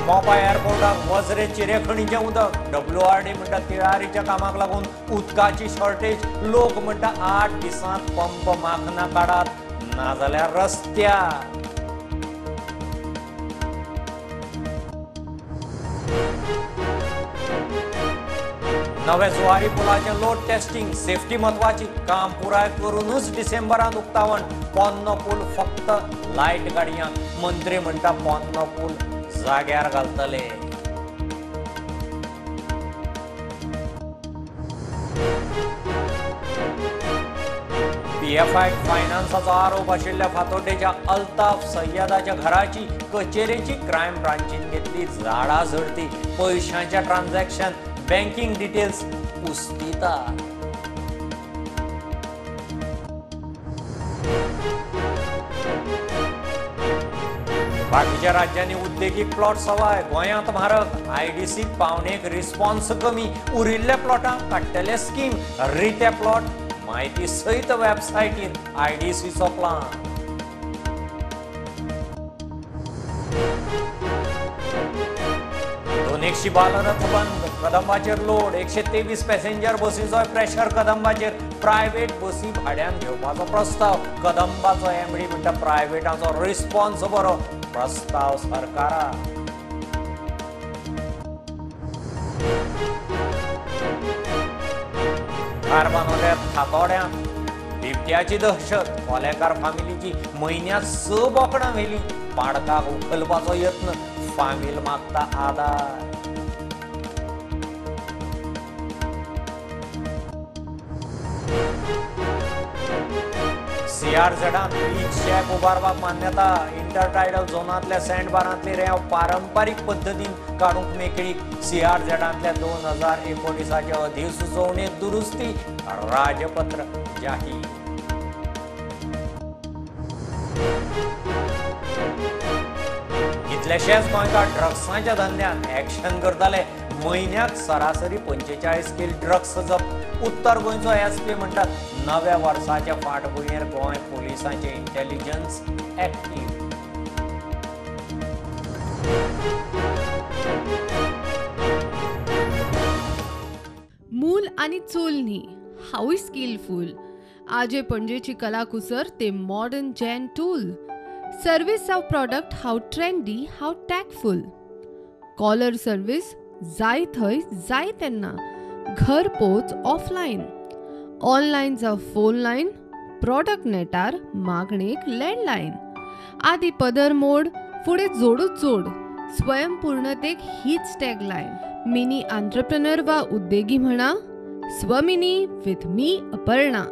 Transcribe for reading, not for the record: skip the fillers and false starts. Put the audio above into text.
मोपा एअरपोर्टाक वज्रे चिरेखणीचे उदक WRD म्हणटा तिळारीच्या कामाक लागून उदकाची शॉर्टेज लोक म्हणटा 8 दिसांत पंप मागना काढात नाजाल्यार रस्त्यार नवे जुवारी पुलाचे लोड टेस्टिंग सेफ्टी महत्वाची काम पुराय करूनच डिसेंबरात उक्तावण पोन्नो पूल फक्त लाईट गाडयांक मंत्री म्हणटा पोन्नो पूल जाग्यार घालतले PFI फायनान्साचो आरोप आशिल्ल्या फातोड्डेच्या अल्ताफ सय्यदाच्या घराची कचेरेची क्रायम ब्रांचीन घेतली झाडा झडती पैशांच्या ट्रान्झॅक्शन बँकिंग डिटेल्स पुस्तिता बाकीच्या राज्यांनी उद्देगीक प्लॉट सवाय गोंयांत म्हारग IDC पावणेक रिस्पॉन्स कमी उरिल्ल्या प्लॉटांक काडटले स्कीम रिते प्लॉट माहिती सहित वेबसायटीर IDCचो प्लान दोनेकशी बालरथ बंद कदंबाचेर लोड 123 पॅसेंजर बसीचो प्रेशर कदंबाचेर प्रायव्हेट बसी भाड्यान घेवपाचो प्रस्ताव कदंबाचो MD म्हणटा प्रायव्हेटाचो रिस्पॉन्स बरो प्रस्ताव सरकाराक कारवानोल्या थातोड्यांत बिबट्याची दहशत कोलेकार फामिलीची म्हयन्यात 6 बोकडां व्हेली पाडकाक उखलपाचो यत्न फामील मागता आदार CRZान बीच शॅक उबारपाक मान्यता इंटरटायडल झोनांतल्या सँडबारांतले रेंव पारंपारीक पद्दतीन काडूंक मेकळी CRZांतल्या 2019चे अधिसुचोवणेक दुरुस्ती राजपत्र जाहीर कितलेशेच गोंयकार ड्रग्साच्या धंद्यात एक्शन करताले म्हयन्याक सरासरी 45 किल ड्रग्स जप्त उत्तर गोंयचो SP म्हणटात नव्या वर्साच्या फाटभुंयेर गोंय पुलिसांचे इंटेलिजन्स एक्टिव्ह मूल आणि चूल न्ही हाऊय स्किलफुल आजे पणजेची कलाकुसर ते मॉडर्न जेन टूल सर्विस ऑफ प्रोडक्ट हाऊ ट्रेंडी हाऊ टॅकफुल कॉलर सर्विस जाय थंय जाय तेन्ना घर पोच ऑफलायन ऑनलायन जावं फोन लायन प्रॉडक्ट नेटार मागणेक लँडलायन आदी पदर मोड फुडें जोडूच जोड स्वयंपूर्णतेक हीच टॅगलायन मिनी एंटरप्रेन्योर वा उद्देगी म्हणा स्वमिनी विथ मी अपर्णा।